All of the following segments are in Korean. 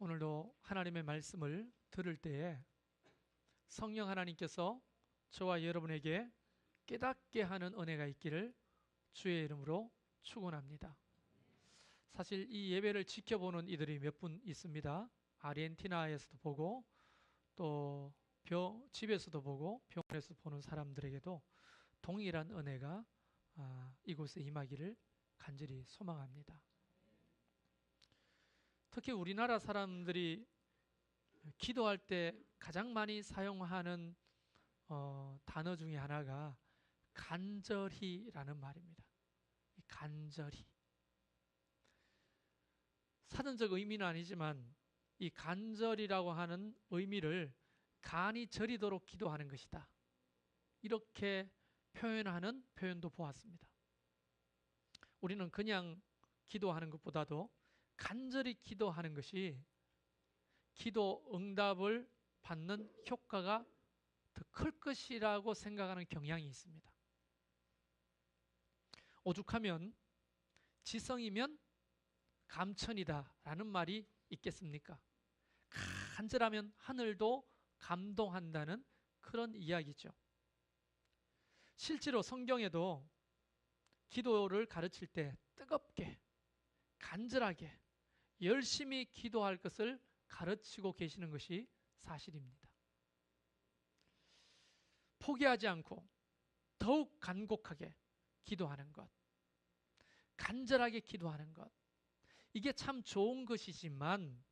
오늘도 하나님의 말씀을 들을 때에 성령 하나님께서 저와 여러분에게 깨닫게 하는 은혜가 있기를 주의 이름으로 축원합니다. 사실 이 예배를 지켜보는 이들이 몇 분 있습니다. 아르헨티나에서도 보고 또 집에서도 보고 병원에서 보는 사람들에게도 동일한 은혜가 이곳에 임하기를 간절히 소망합니다. 특히 우리나라 사람들이 기도할 때 가장 많이 사용하는 단어 중에 하나가 간절히라는 말입니다. 간절히. 사전적 의미는 아니지만 이 간절이라고 하는 의미를 간이 저리도록 기도하는 것이다. 이렇게 표현하는 표현도 보았습니다. 우리는 그냥 기도하는 것보다도 간절히 기도하는 것이 기도 응답을 받는 효과가 더 클 것이라고 생각하는 경향이 있습니다. 오죽하면 지성이면 감천이다 라는 말이 있겠습니까? 간절하면 하늘도 감동한다는 그런 이야기죠. 실제로 성경에도 기도를 가르칠 때 뜨겁게, 간절하게, 열심히 기도할 것을 가르치고 계시는 것이 사실입니다. 포기하지 않고 더욱 간곡하게 기도하는 것, 간절하게 기도하는 것, 이게 참 좋은 것이지만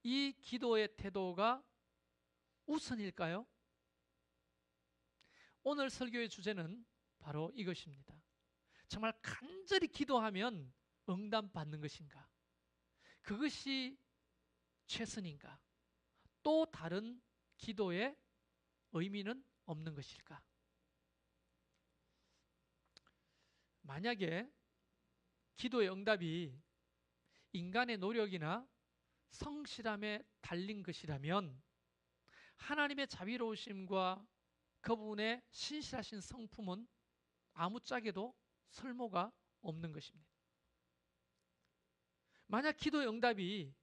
이 기도의 태도가 우선일까요? 오늘 설교의 주제는 바로 이것입니다. 정말 간절히 기도하면 응답받는 것인가? 그것이 최선인가? 또 다른 기도의 의미는 없는 것일까? 만약에 기도의 응답이 인간의 노력이나 성실함에 달린 것이라면 하나님의 자비로우심과 그분의 신실하신 성품은 아무짝에도 설모가 없는 것입니다. 만약 기도의 응답이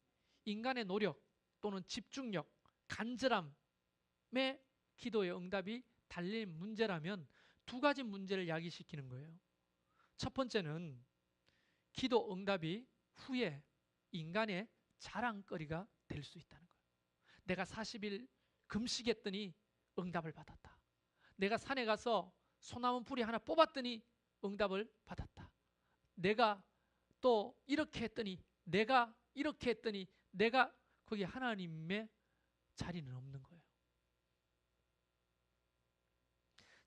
인간의 노력 또는 집중력, 간절함에 기도의 응답이 달린 문제라면 두 가지 문제를 야기시키는 거예요. 첫 번째는 기도 응답이 후에 인간의 자랑거리가 될 수 있다는 거예요. 내가 40일 금식했더니 응답을 받았다. 내가 산에 가서 소나무 뿌리 하나 뽑았더니 응답을 받았다. 내가 또 이렇게 했더니 내가 이렇게 했더니 내가 거기 하나님의 자리는 없는 거예요.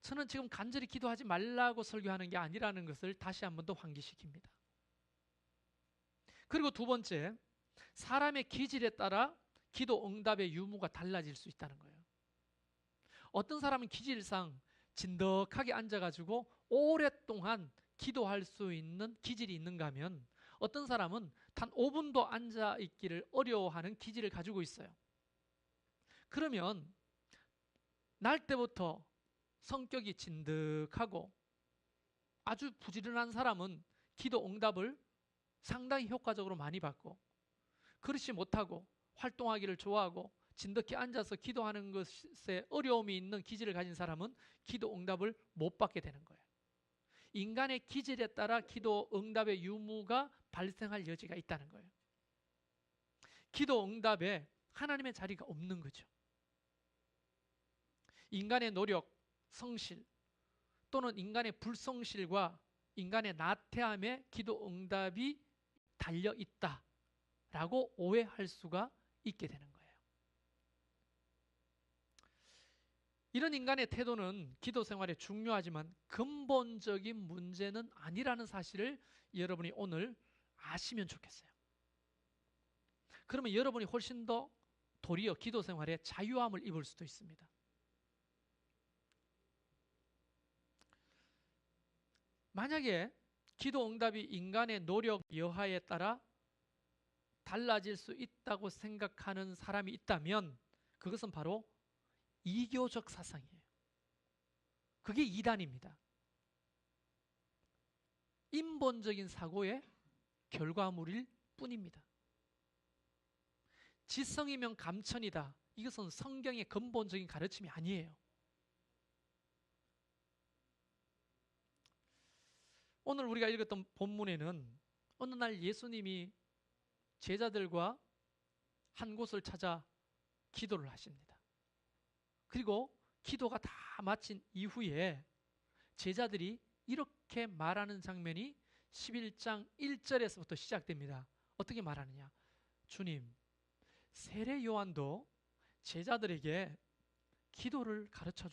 저는 지금 간절히 기도하지 말라고 설교하는 게 아니라는 것을 다시 한 번 더 환기시킵니다. 그리고 두 번째, 사람의 기질에 따라 기도 응답의 유무가 달라질 수 있다는 거예요. 어떤 사람은 기질상 진득하게 앉아가지고 오랫동안 기도할 수 있는 기질이 있는가 하면 어떤 사람은 단 5분도 앉아있기를 어려워하는 기질을 가지고 있어요. 그러면 날 때부터 성격이 진득하고 아주 부지런한 사람은 기도 응답을 상당히 효과적으로 많이 받고, 그렇지 못하고 활동하기를 좋아하고 진득히 앉아서 기도하는 것에 어려움이 있는 기질을 가진 사람은 기도 응답을 못 받게 되는 거예요. 인간의 기질에 따라 기도 응답의 유무가 발생할 여지가 있다는 거예요. 기도 응답에 하나님의 자리가 없는 거죠. 인간의 노력, 성실 또는 인간의 불성실과 인간의 나태함에 기도 응답이 달려 있다라고 오해할 수가 있게 되는 거예요. 이런 인간의 태도는 기도 생활에 중요하지만 근본적인 문제는 아니라는 사실을 여러분이 오늘 아시면 좋겠어요. 그러면 여러분이 훨씬 더 도리어 기도 생활에 자유함을 입을 수도 있습니다. 만약에 기도 응답이 인간의 노력 여하에 따라 달라질 수 있다고 생각하는 사람이 있다면 그것은 바로 이교적 사상이에요. 그게 이단입니다. 인본적인 사고의 결과물일 뿐입니다. 지성이면 감천이다. 이것은 성경의 근본적인 가르침이 아니에요. 오늘 우리가 읽었던 본문에는 어느 날 예수님이 제자들과 한 곳을 찾아 기도를 하십니다. 그리고 기도가 다 마친 이후에 제자들이 이렇게 말하는 장면이 11장 1절에서부터 시작됩니다. 어떻게 말하느냐? 주님, 세례 요한도 제자들에게 기도를 가르쳐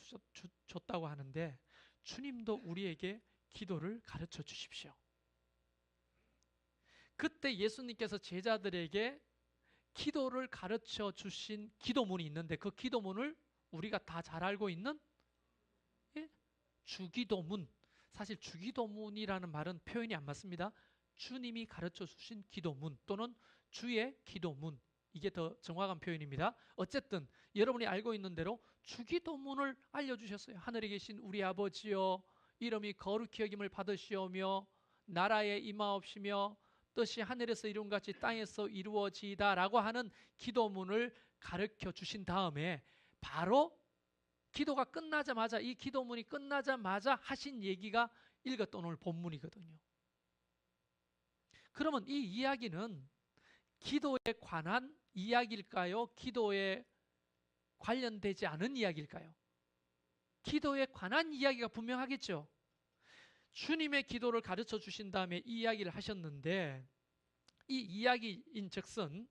줬다고 하는데 주님도 우리에게 기도를 가르쳐 주십시오. 그때 예수님께서 제자들에게 기도를 가르쳐 주신 기도문이 있는데 그 기도문을 우리가 다 잘 알고 있는 주기도문. 사실 주기도문이라는 말은 표현이 안 맞습니다. 주님이 가르쳐 주신 기도문 또는 주의 기도문. 이게 더 정확한 표현입니다. 어쨌든 여러분이 알고 있는 대로 주기도문을 알려주셨어요. 하늘에 계신 우리 아버지여, 이름이 거룩히 여김을 받으시오며 나라에 임하옵시며 뜻이 하늘에서 이룬 같이 땅에서 이루어지이다 라고 하는 기도문을 가르쳐 주신 다음에 바로 기도가 끝나자마자, 이 기도문이 끝나자마자 하신 얘기가 읽었던 오늘 본문이거든요. 그러면 이 이야기는 기도에 관한 이야기일까요? 기도에 관련되지 않은 이야기일까요? 기도에 관한 이야기가 분명하겠죠. 주님의 기도를 가르쳐 주신 다음에 이 이야기를 하셨는데 이 이야기인 즉슨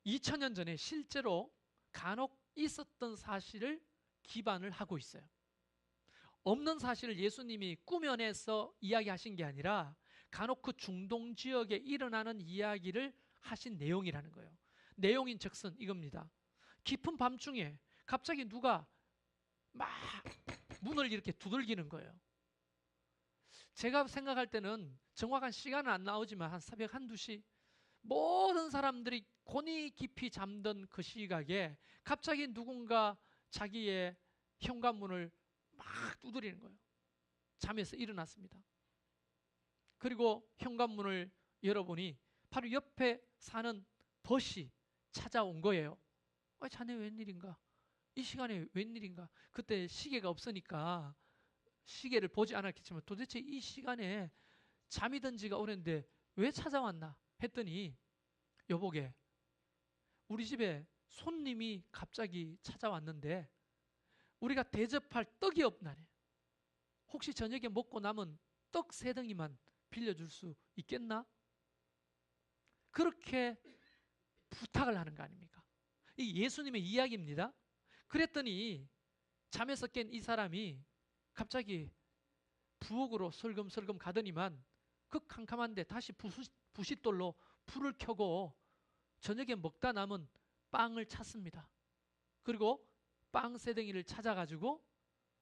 2000년 전에 실제로 간혹 있었던 사실을 기반을 하고 있어요. 없는 사실을 예수님이 꾸며내서 이야기하신 게 아니라 간혹 그 중동 지역에 일어나는 이야기를 하신 내용이라는 거예요. 내용인 즉슨 이겁니다. 깊은 밤중에 갑자기 누가 막 문을 이렇게 두들기는 거예요. 제가 생각할 때는 정확한 시간은 안 나오지만 한 새벽 1, 2시 모든 사람들이 곤히 깊이 잠든 그 시각에 갑자기 누군가 자기의 현관문을 막 두드리는 거예요. 잠에서 일어났습니다. 그리고 현관문을 열어보니 바로 옆에 사는 벗이 찾아온 거예요. 자네 웬일인가? 이 시간에 웬일인가? 그때 시계가 없으니까 시계를 보지 않았겠지만 도대체 이 시간에 잠이 든 지가 오랜데 왜 찾아왔나 했더니 여보게, 우리 집에 손님이 갑자기 찾아왔는데 우리가 대접할 떡이 없나네. 혹시 저녁에 먹고 남은 떡 3덩이만 빌려줄 수 있겠나? 그렇게 부탁을 하는 거 아닙니까? 이 예수님의 이야기입니다. 그랬더니 잠에서 깬 이 사람이 갑자기 부엌으로 슬금슬금 가더니만 그 캄캄한데 다시 부싯돌로 불을 켜고 저녁에 먹다 남은 빵을 찾습니다. 그리고 빵 3덩이를 찾아가지고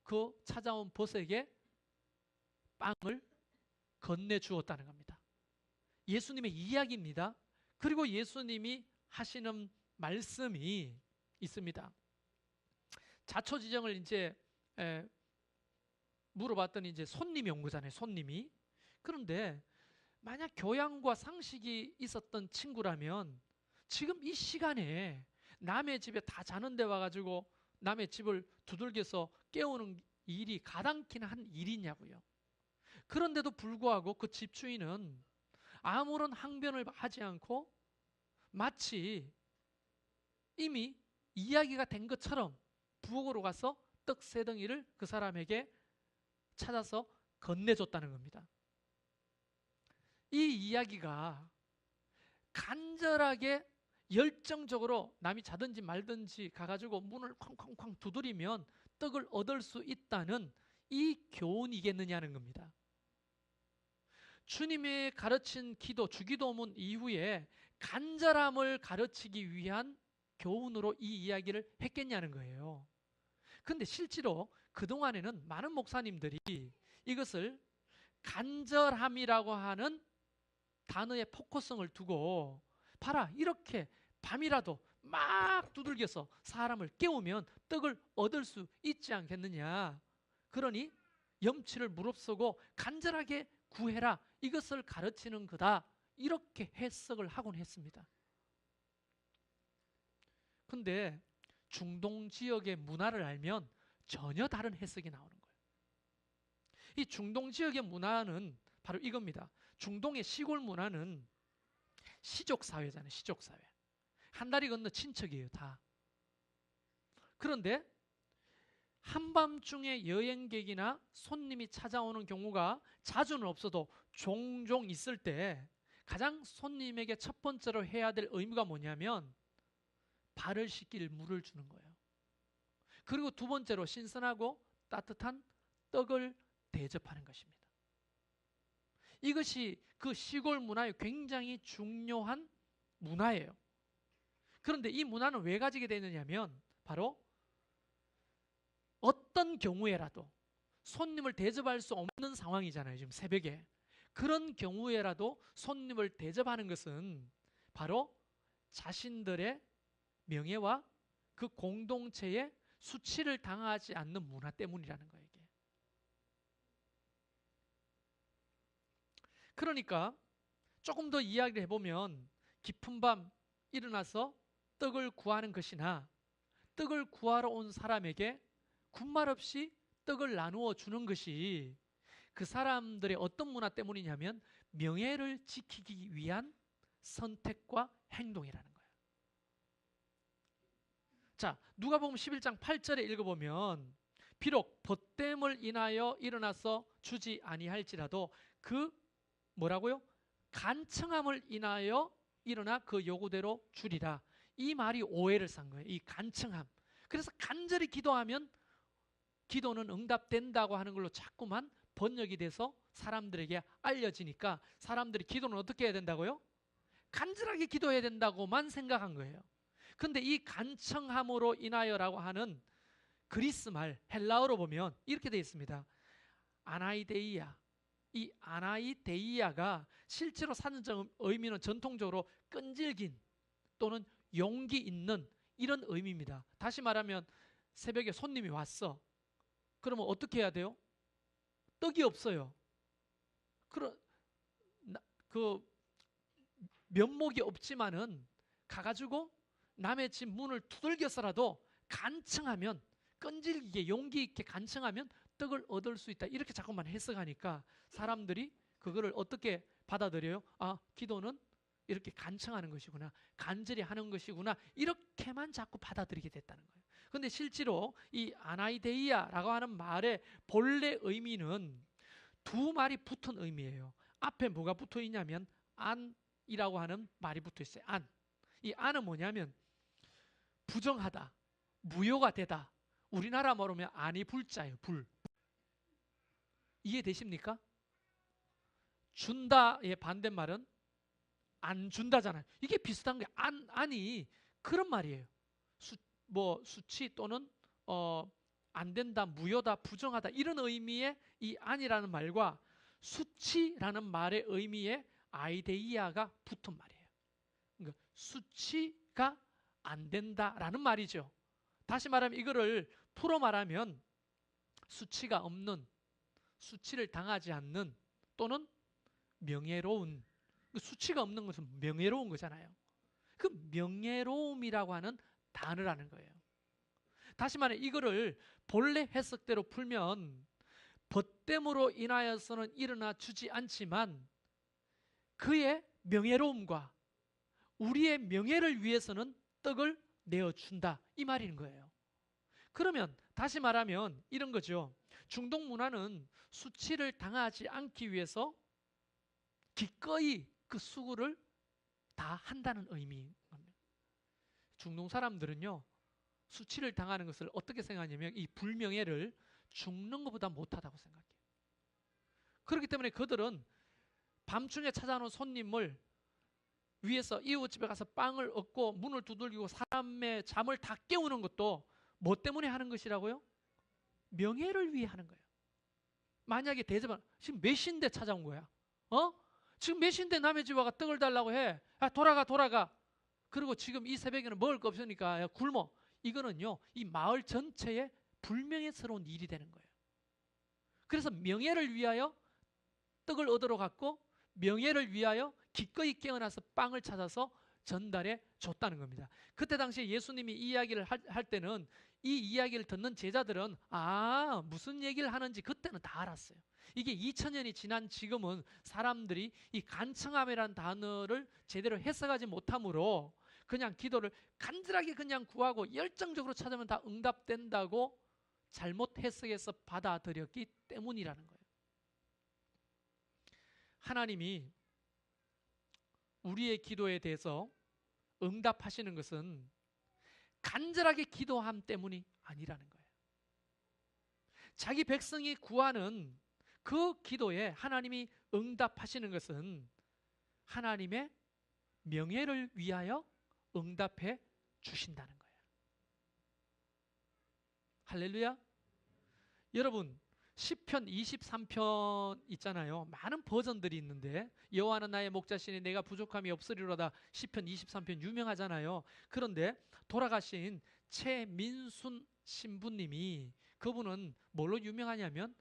그 찾아온 벗에게 빵을 건네주었다는 겁니다. 예수님의 이야기입니다. 그리고 예수님이 하시는 말씀이 있습니다. 자초지정을 이제 물어봤더니 이제 손님이 온 거잖아요. 손님이. 그런데 만약 교양과 상식이 있었던 친구라면 지금 이 시간에 남의 집에 다 자는데 와가지고 남의 집을 두들겨서 깨우는 일이 가당키나 한 일이냐고요. 그런데도 불구하고 그 집주인은 아무런 항변을 하지 않고 마치 이미 이야기가 된 것처럼 부엌으로 가서 떡 3덩이를 그 사람에게 찾아서 건네줬다는 겁니다. 이 이야기가 간절하게 열정적으로 남이 자든지 말든지 가가지고 문을 쾅쾅쾅 두드리면 떡을 얻을 수 있다는 이 교훈이겠느냐는 겁니다. 주님이 가르친 기도, 주기도문 이후에 간절함을 가르치기 위한 교훈으로 이 이야기를 했겠냐는 거예요. 그런데 실제로 그동안에는 많은 목사님들이 이것을 간절함이라고 하는 단어의 포커성을 두고 봐라, 이렇게 밤이라도 막 두들겨서 사람을 깨우면 떡을 얻을 수 있지 않겠느냐. 그러니 염치를 무릅쓰고 간절하게 구해라, 이것을 가르치는 거다, 이렇게 해석을 하곤 했습니다. 근데 중동 지역의 문화를 알면 전혀 다른 해석이 나오는 거예요. 이 중동 지역의 문화는 바로 이겁니다. 중동의 시골 문화는 시족 사회잖아요. 시족 사회. 한 다리 건너 친척이에요, 다. 그런데 한밤중에 여행객이나 손님이 찾아오는 경우가 자주는 없어도 종종 있을 때 가장 손님에게 첫 번째로 해야 될 의무가 뭐냐면 발을 씻길 물을 주는 거예요. 그리고 두 번째로 신선하고 따뜻한 떡을 대접하는 것입니다. 이것이 그 시골 문화의 굉장히 중요한 문화예요. 그런데 이 문화는 왜 가지게 되느냐면 바로 어떤 경우에라도 손님을 대접할 수 없는 상황이잖아요. 지금 새벽에. 그런 경우에라도 손님을 대접하는 것은 바로 자신들의 명예와 그 공동체의 수치를 당하지 않는 문화 때문이라는 거예요. 이게. 그러니까 조금 더 이야기를 해보면 깊은 밤 일어나서 떡을 구하는 것이나 떡을 구하러 온 사람에게 군말 없이 떡을 나누어 주는 것이 그 사람들의 어떤 문화 때문이냐면 명예를 지키기 위한 선택과 행동이라는 거예요. 자, 누가복음 11장 8절에 읽어보면 비록 벗됨을 인하여 일어나서 주지 아니할지라도 그 뭐라고요? 간청함을 인하여 일어나 그 요구대로 주리라. 이 말이 오해를 산 거예요. 이 간청함. 그래서 간절히 기도하면 기도는 응답된다고 하는 걸로 자꾸만 번역이 돼서 사람들에게 알려지니까 사람들이 기도는 어떻게 해야 된다고요? 간절하게 기도해야 된다고만 생각한 거예요. 근데 이 간청함으로 인하여라고 하는 그리스 말 헬라어로 보면 이렇게 되어 있습니다. 아나이데이아. 이 아나이데이아가 실제로 사전적 의미는 전통적으로 끈질긴 또는 용기 있는 이런 의미입니다. 다시 말하면 새벽에 손님이 왔어. 그러면 어떻게 해야 돼요? 떡이 없어요. 그 면목이 없지만은 가가지고 남의 집 문을 두들겨서라도 간청하면 끈질기게 용기 있게 간청하면 떡을 얻을 수 있다. 이렇게 자꾸만 해석하니까 사람들이 그거를 어떻게 받아들여요? 아, 기도는 이렇게 간청하는 것이구나. 간절히 하는 것이구나. 이렇게만 자꾸 받아들이게 됐다는 거예요. 근데 실제로 이 아나이데이아라고 하는 말의 본래 의미는 두 말이 붙은 의미예요. 앞에 뭐가 붙어 있냐면 안이라고 하는 말이 붙어 있어요. 안. 이 안은 뭐냐면 부정하다, 무효가 되다. 우리나라 말로 하면 안이 불자예요. 불. 이해되십니까? 준다의 반대말은 안 준다잖아요. 이게 비슷한 거예요. 안이 그런 말이에요. 수치 또는 안 된다, 무효다, 부정하다 이런 의미의 이 안이라는 말과 수치라는 말의 의미의 아이데이아가 붙은 말이에요. 그러니까 수치가 안 된다라는 말이죠. 다시 말하면 이거를 풀어 말하면 수치가 없는, 수치를 당하지 않는 또는 명예로운, 수치가 없는 것은 명예로운 거잖아요. 그 명예로움이라고 하는 단어라는 거예요. 다시 말해 이거를 본래 해석대로 풀면 벗됨으로 인하여서는 일어나 주지 않지만 그의 명예로움과 우리의 명예를 위해서는 떡을 내어준다 이 말인 거예요. 그러면 다시 말하면 이런 거죠. 중동 문화는 수치를 당하지 않기 위해서 기꺼이 그 수고를 다 한다는 의미입니다. 중동 사람들은요 수치를 당하는 것을 어떻게 생각하냐면 이 불명예를 죽는 것보다 못하다고 생각해요. 그렇기 때문에 그들은 밤중에 찾아오는 손님을 위해서 이웃집에 가서 빵을 얻고 문을 두들기고 사람의 잠을 다 깨우는 것도 뭐 때문에 하는 것이라고요? 명예를 위해 하는 거예요. 만약에 대접을 지금 몇 시인데 찾아온 거야? 지금 몇 시인데 남의 집 와가 떡을 달라고 해. 아, 돌아가. 그리고 지금 이 새벽에는 먹을 거 없으니까 야, 굶어. 이거는요, 이 마을 전체에 불명예스러운 일이 되는 거예요. 그래서 명예를 위하여 떡을 얻으러 갔고 명예를 위하여 기꺼이 깨어나서 빵을 찾아서 전달해 줬다는 겁니다. 그때 당시에 예수님이 이 이야기를 할 때는 이 이야기를 듣는 제자들은 무슨 얘기를 하는지 그때는 다 알았어요. 이게 2000년이 지난 지금은 사람들이 이 간청함이라는 단어를 제대로 해석하지 못하므로 그냥 기도를 간절하게 그냥 구하고 열정적으로 찾으면 다 응답된다고 잘못 해석해서 받아들였기 때문이라는 거예요. 하나님이 우리의 기도에 대해서 응답하시는 것은 간절하게 기도함 때문이 아니라는 거예요. 자기 백성이 구하는 그 기도에 하나님이 응답하시는 것은 하나님의 명예를 위하여 응답해 주신다는 거예요. 할렐루야. 여러분, 시편 23편 있잖아요. 많은 버전들이 있는데 여호와는 나의 목자시니 내가 부족함이 없으리로다. 시편 23편 유명하잖아요. 그런데 돌아가신 최민순 신부님이, 그분은 뭘로 유명하냐면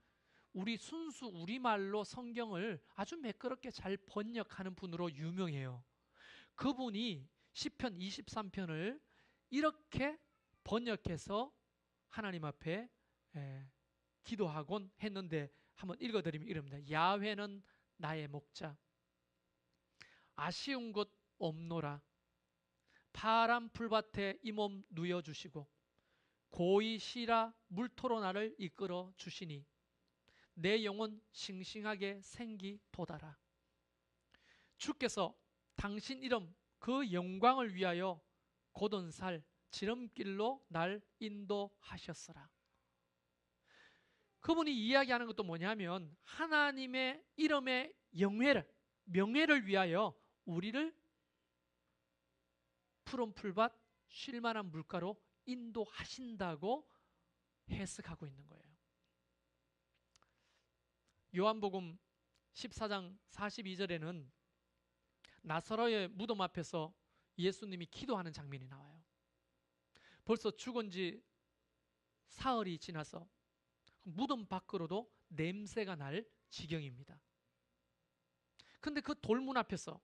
우리 순수 우리말로 성경을 아주 매끄럽게 잘 번역하는 분으로 유명해요. 그분이 시편 23편을 이렇게 번역해서 하나님 앞에 기도하곤 했는데 한번 읽어드리면 이럽니다. 야훼는 나의 목자, 아쉬운 곳 없노라. 파란 풀밭에 이 몸 누워주시고 고이 시라 물토로 나를 이끌어 주시니 내 영혼 싱싱하게 생기도다라. 주께서 당신 이름 그 영광을 위하여 곧은 살 지름길로 날 인도하셨으라. 그분이 이야기하는 것도 뭐냐면 하나님의 이름의 명예를 위하여 우리를 푸른 풀밭 쉴만한 물가로 인도하신다고 해석하고 있는 거예요. 요한복음 14장 42절에는 나사로의 무덤 앞에서 예수님이 기도하는 장면이 나와요. 벌써 죽은 지 사흘이 지나서 무덤 밖으로도 냄새가 날 지경입니다. 근데 그 돌문 앞에서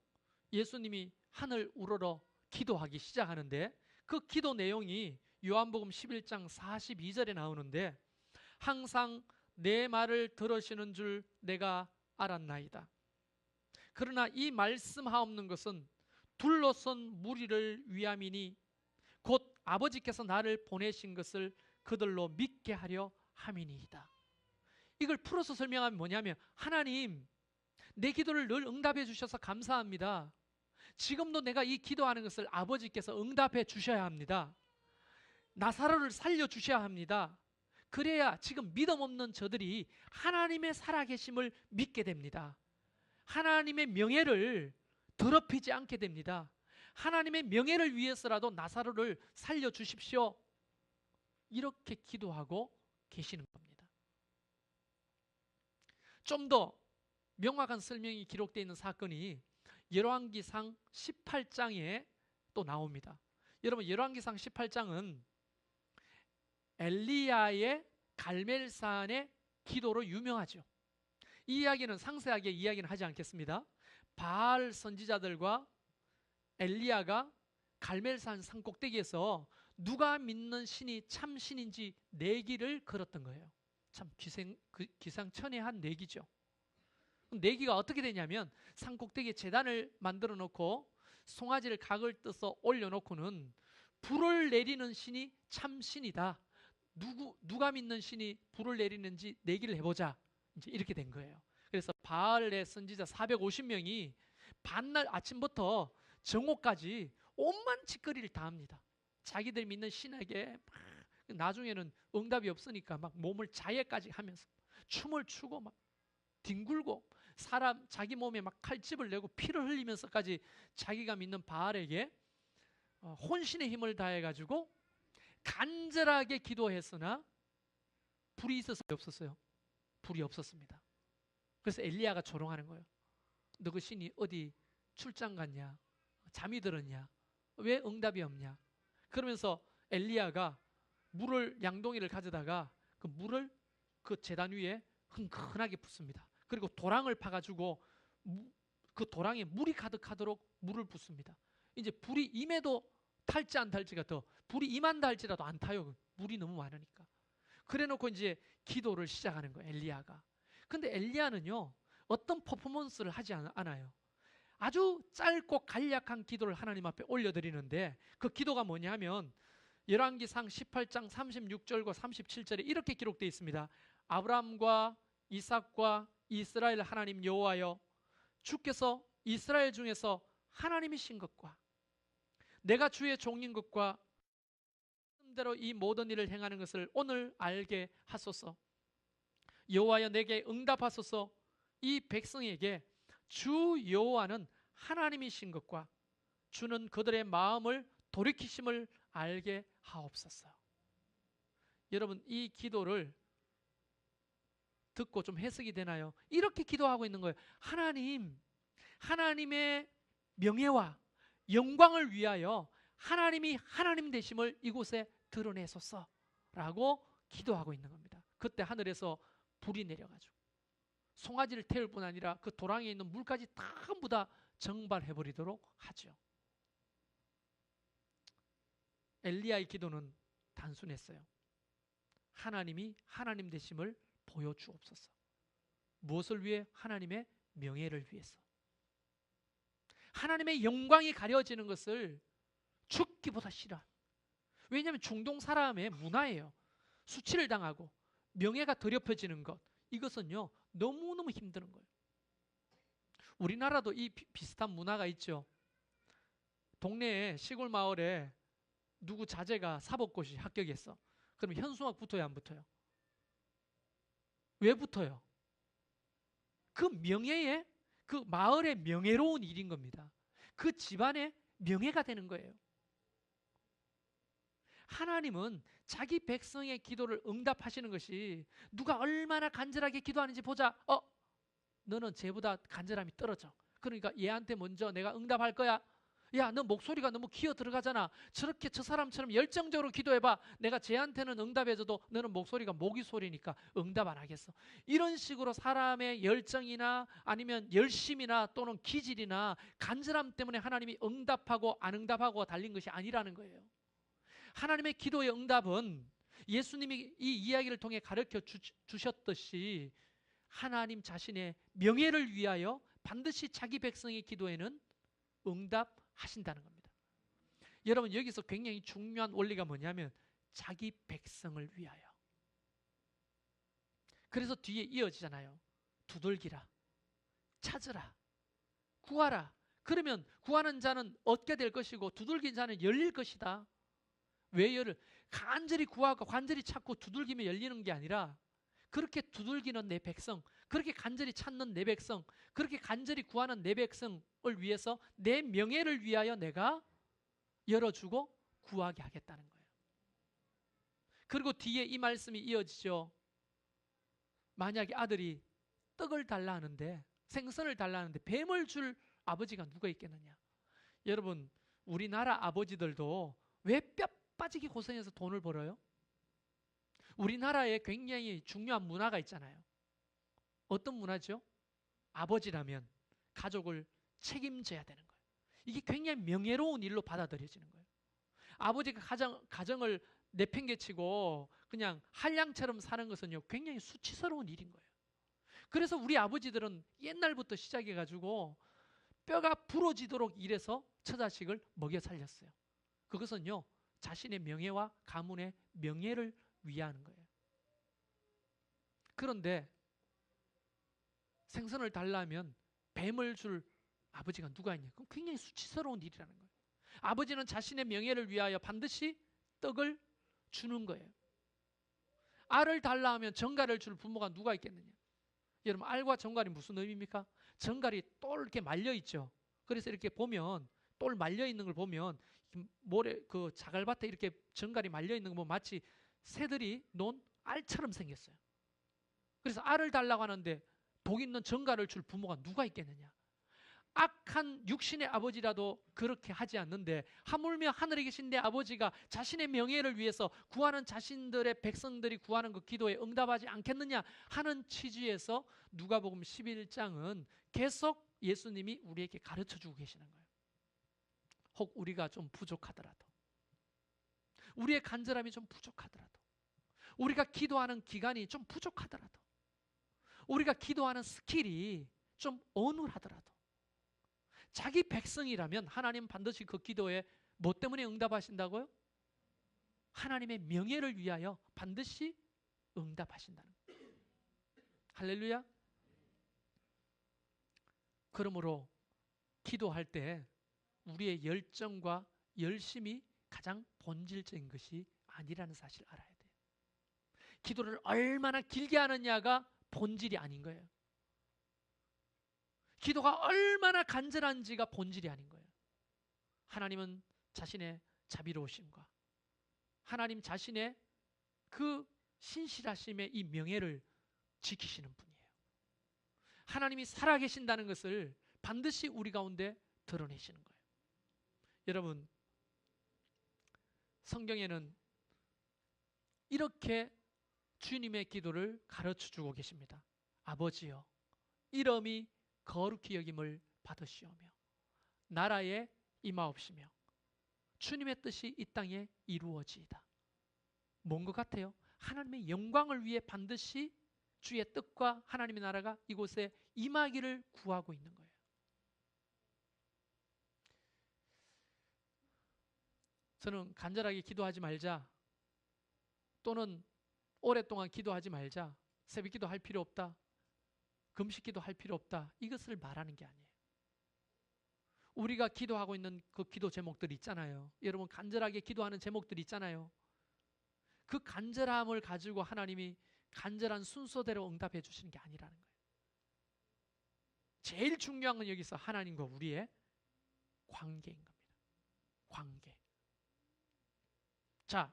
예수님이 하늘 우러러 기도하기 시작하는데 그 기도 내용이 요한복음 11장 42절에 나오는데 항상 내 말을 들으시는 줄 내가 알았나이다. 그러나 이 말씀하옵는 것은 둘러선 무리를 위함이니 곧 아버지께서 나를 보내신 것을 그들로 믿게 하려 함이니이다. 이걸 풀어서 설명하면 뭐냐면 하나님, 내 기도를 늘 응답해 주셔서 감사합니다. 지금도 내가 이 기도하는 것을 아버지께서 응답해 주셔야 합니다. 나사로를 살려 주셔야 합니다. 그래야 지금 믿음 없는 저들이 하나님의 살아계심을 믿게 됩니다. 하나님의 명예를 더럽히지 않게 됩니다. 하나님의 명예를 위해서라도 나사로를 살려 주십시오. 이렇게 기도하고 계시는 겁니다. 좀 더 명확한 설명이 기록되어 있는 사건이 열왕기상 18장에 또 나옵니다. 여러분, 열왕기상 18장은 엘리야의 갈멜산의 기도로 유명하죠. 이 이야기는 상세하게 이야기는 하지 않겠습니다. 바알 선지자들과 엘리야가 갈멜산 산꼭대기에서 누가 믿는 신이 참 신인지 내기를 걸었던 거예요. 참 기상천외한 내기죠. 내기가 어떻게 되냐면 산꼭대기에 제단을 만들어 놓고 송아지를 각을 떠서 올려놓고는 불을 내리는 신이 참 신이다. 누가 믿는 신이 불을 내리는지 내기를 해보자. 이제 이렇게 된 거예요. 그래서 바알의 선지자 450명이 반날 아침부터 정오까지 온만 짓거리를 다 합니다. 자기들 믿는 신에게 나중에는 응답이 없으니까 막 몸을 자해까지 하면서 춤을 추고 막 뒹굴고 자기 몸에 막 칼집을 내고 피를 흘리면서까지 자기가 믿는 바알에게 혼신의 힘을 다해가지고 간절하게 기도했으나 불이 있었어요, 없었어요? 불이 없었습니다. 그래서 엘리야가 조롱하는 거예요. 너 그 신이 어디 출장 갔냐? 잠이 들었냐? 왜 응답이 없냐? 그러면서 엘리야가 물을 양동이를 가져다가 그 물을 그 제단 위에 흥건하게 붓습니다. 그리고 도랑을 파가지고 그 도랑에 물이 가득하도록 물을 붓습니다. 이제 불이 임해도 탈지 안 탈지가 더, 불이 임한다 할지라도 안 타요. 물이 너무 많으니까. 그래 놓고 이제 기도를 시작하는 거예요, 엘리야가. 근데 엘리야는요, 어떤 퍼포먼스를 하지 않아요. 아주 짧고 간략한 기도를 하나님 앞에 올려드리는데, 그 기도가 뭐냐면 열왕기상 18장 36절과 37절에 이렇게 기록되어 있습니다. 아브라함과 이삭과 이스라엘 하나님 여호와여, 주께서 이스라엘 중에서 하나님이신 것과 내가 주의 종인 것과 말씀대로 이 모든 일을 행하는 것을 오늘 알게 하소서. 여호와여, 내게 응답하소서. 이 백성에게 주 여호와는 하나님이신 것과 주는 그들의 마음을 돌이키심을 알게 하옵소서. 여러분, 이 기도를 듣고 좀 해석이 되나요? 이렇게 기도하고 있는 거예요. 하나님, 하나님의 명예와 영광을 위하여 하나님이 하나님 되심을 이곳에 드러내소서 라고 기도하고 있는 겁니다. 그때 하늘에서 불이 내려가지고 송아지를 태울 뿐 아니라 그 도랑에 있는 물까지 전부 다 증발해버리도록 하죠. 엘리야의 기도는 단순했어요. 하나님이 하나님 되심을 보여주옵소서. 무엇을 위해? 하나님의 명예를 위해서. 하나님의 영광이 가려지는 것을 죽기보다 싫어하는. 왜냐하면 중동 사람의 문화예요. 수치를 당하고 명예가 더럽혀지는 것, 이것은요 너무너무 힘든 거예요. 우리나라도 이 비슷한 문화가 있죠. 동네에 시골 마을에 누구 자제가 사법고시 합격했어. 그럼 현수막 붙어요, 안 붙어요? 왜 붙어요? 그 명예에, 그 마을의 명예로운 일인 겁니다. 그 집안의 명예가 되는 거예요. 하나님은 자기 백성의 기도를 응답하시는 것이 누가 얼마나 간절하게 기도하는지 보자. 너는 쟤보다 간절함이 떨어져. 그러니까 얘한테 먼저 내가 응답할 거야. 야, 너 목소리가 너무 기어 들어가잖아. 저렇게 저 사람처럼 열정적으로 기도해봐. 내가 쟤한테는 응답해줘도 너는 목소리가 모기 소리니까 응답 안 하겠어. 이런 식으로 사람의 열정이나 아니면 열심이나 또는 기질이나 간절함 때문에 하나님이 응답하고 안 응답하고 달린 것이 아니라는 거예요. 하나님의 기도의 응답은 예수님이 이 이야기를 통해 가르쳐 주셨듯이 하나님 자신의 명예를 위하여 반드시 자기 백성의 기도에는 응답하신다는 겁니다. 여러분, 여기서 굉장히 중요한 원리가 뭐냐면 자기 백성을 위하여. 그래서 뒤에 이어지잖아요. 두들기라, 찾으라, 구하라. 그러면 구하는 자는 얻게 될 것이고 두들긴 자는 열릴 것이다. 왜 열을? 간절히 구하고 간절히 찾고 두들기면 열리는 게 아니라 그렇게 두들기는 내 백성, 그렇게 간절히 찾는 내 백성, 그렇게 간절히 구하는 내 백성을 위해서 내 명예를 위하여 내가 열어주고 구하게 하겠다는 거예요. 그리고 뒤에 이 말씀이 이어지죠. 만약에 아들이 떡을 달라 하는데, 생선을 달라 하는데 뱀을 줄 아버지가 누가 있겠느냐. 여러분, 우리나라 아버지들도 왜 뼈 빠지게 고생해서 돈을 벌어요? 우리나라에 굉장히 중요한 문화가 있잖아요. 어떤 문화죠? 아버지라면 가족을 책임져야 되는 거예요. 이게 굉장히 명예로운 일로 받아들여지는 거예요. 아버지가 가정을 내팽개치고 그냥 한량처럼 사는 것은요 굉장히 수치스러운 일인 거예요. 그래서 우리 아버지들은 옛날부터 시작해가지고 뼈가 부러지도록 일해서 처자식을 먹여 살렸어요. 그것은요 자신의 명예와 가문의 명예를 위하는 거예요. 그런데 생선을 달라면 뱀을 줄 아버지가 누가 있냐? 그럼 굉장히 수치스러운 일이라는 거예요. 아버지는 자신의 명예를 위하여 반드시 떡을 주는 거예요. 알을 달라 하면 정갈을 줄 부모가 누가 있겠느냐? 여러분, 알과 정갈이 무슨 의미입니까? 정갈이 똘 이렇게 말려 있죠. 그래서 이렇게 보면 똘 말려 있는 걸 보면 모래 그 자갈밭에 이렇게 정갈이 말려 있는 거 보면 마치 새들이 논 알처럼 생겼어요. 그래서 알을 달라고 하는데 독 있는 정갈을 줄 부모가 누가 있겠느냐? 악한 육신의 아버지라도 그렇게 하지 않는데 하물며 하늘에 계신 내 아버지가 자신의 명예를 위해서 구하는 자신들의 백성들이 구하는 그 기도에 응답하지 않겠느냐 하는 취지에서 누가복음 11장은 계속 예수님이 우리에게 가르쳐주고 계시는 거예요. 혹 우리가 좀 부족하더라도, 우리의 간절함이 좀 부족하더라도, 우리가 기도하는 기간이 좀 부족하더라도, 우리가 기도하는 스킬이 좀 어눌하더라도, 자기 백성이라면 하나님 반드시 그 기도에 뭐 때문에 응답하신다고요? 하나님의 명예를 위하여 반드시 응답하신다는 거예요. 할렐루야. 그러므로 기도할 때 우리의 열정과 열심이 가장 본질적인 것이 아니라는 사실을 알아야 돼요. 기도를 얼마나 길게 하느냐가 본질이 아닌 거예요. 기도가 얼마나 간절한지가 본질이 아닌 거예요. 하나님은 자신의 자비로우심과 하나님 자신의 그 신실하심의 이 명예를 지키시는 분이에요. 하나님이 살아계신다는 것을 반드시 우리 가운데 드러내시는 거예요. 여러분, 성경에는 이렇게 주님의 기도를 가르쳐 주고 계십니다. 아버지여, 이름이 거룩히 여김을 받으시오며 나라에 임하옵시며 주님의 뜻이 이 땅에 이루어지이다. 뭔 것 같아요? 하나님의 영광을 위해 반드시 주의 뜻과 하나님의 나라가 이곳에 임하기를 구하고 있는 거예요. 저는 간절하게 기도하지 말자, 또는 오랫동안 기도하지 말자, 새벽 기도할 필요 없다, 금식 기도할 필요 없다, 이것을 말하는 게 아니에요. 우리가 기도하고 있는 그 기도 제목들 있잖아요. 여러분 간절하게 기도하는 제목들 있잖아요. 그 간절함을 가지고 하나님이 간절한 순서대로 응답해 주시는 게 아니라는 거예요. 제일 중요한 건 여기서 하나님과 우리의 관계인 겁니다. 관계. 자,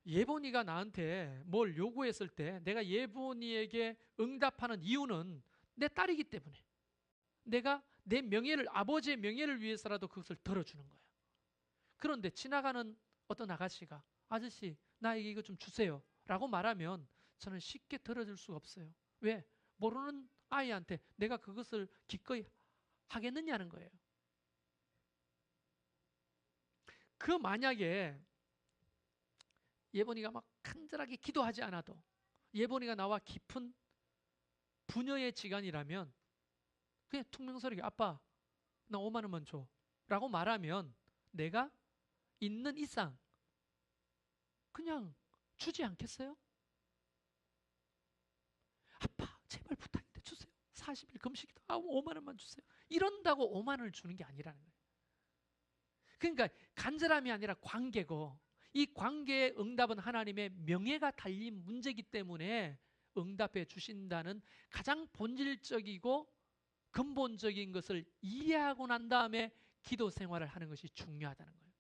예본이가 나한테 뭘 요구했을 때 내가 예본이에게 응답하는 이유는 내 딸이기 때문에, 내가 내 명예를, 아버지의 명예를 위해서라도 그것을 들어주는 거야. 그런데 지나가는 어떤 아가씨가 아저씨 나에게 이거 좀 주세요 라고 말하면 저는 쉽게 들어줄 수가 없어요. 왜? 모르는 아이한테 내가 그것을 기꺼이 하겠느냐는 거예요. 그 만약에 예본이가 막 간절하게 기도하지 않아도 예본이가 나와 깊은 부녀의 지간이라면 그냥 퉁명스럽게 아빠 나 5만 원만 줘 라고 말하면 내가 있는 이상 그냥 주지 않겠어요? 아빠 제발 부탁인데 주세요. 40일 금식이다. 5만 원만 주세요. 이런다고 5만 원을 주는 게 아니라는 거예요. 그러니까 간절함이 아니라 관계고, 이 관계의 응답은 하나님의 명예가 달린 문제이기 때문에 응답해 주신다는 가장 본질적이고 근본적인 것을 이해하고 난 다음에 기도 생활을 하는 것이 중요하다는 거예요.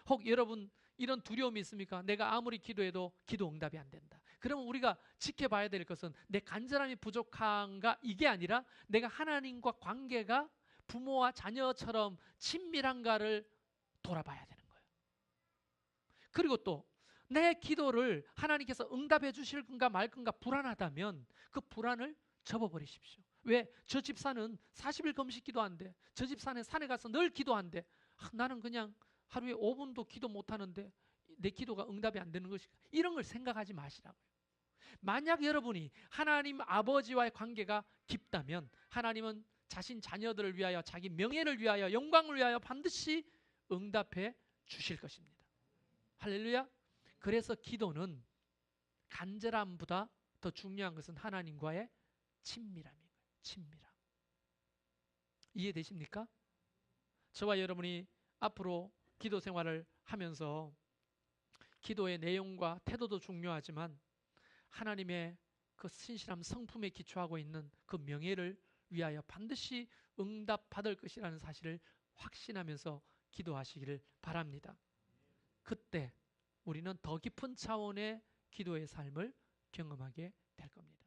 혹 여러분 이런 두려움이 있습니까? 내가 아무리 기도해도 기도 응답이 안 된다. 그러면 우리가 지켜봐야 될 것은 내 간절함이 부족한가, 이게 아니라 내가 하나님과 관계가 부모와 자녀처럼 친밀한가를 돌아봐야 되는 거예요. 그리고 또 내 기도를 하나님께서 응답해 주실 건가 말 건가 불안하다면 그 불안을 접어버리십시오. 왜? 저 집사는 40일 금식 기도한대. 저 집사는 산에 가서 늘 기도한대. 나는 그냥 하루에 5분도 기도 못하는데 내 기도가 응답이 안 되는 것이, 이런 걸 생각하지 마시라고요. 만약 여러분이 하나님 아버지와의 관계가 깊다면 하나님은 자신 자녀들을 위하여, 자기 명예를 위하여, 영광을 위하여 반드시 응답해 주실 것입니다. 할렐루야. 그래서 기도는 간절함보다 더 중요한 것은 하나님과의 친밀함이에요. 친밀함. 이해되십니까? 저와 여러분이 앞으로 기도 생활을 하면서 기도의 내용과 태도도 중요하지만 하나님의 그 신실함 성품에 기초하고 있는 그 명예를 위하여 반드시 응답받을 것이라는 사실을 확신하면서 기도하시기를 바랍니다. 그때 우리는 더 깊은 차원의 기도의 삶을 경험하게 될 겁니다.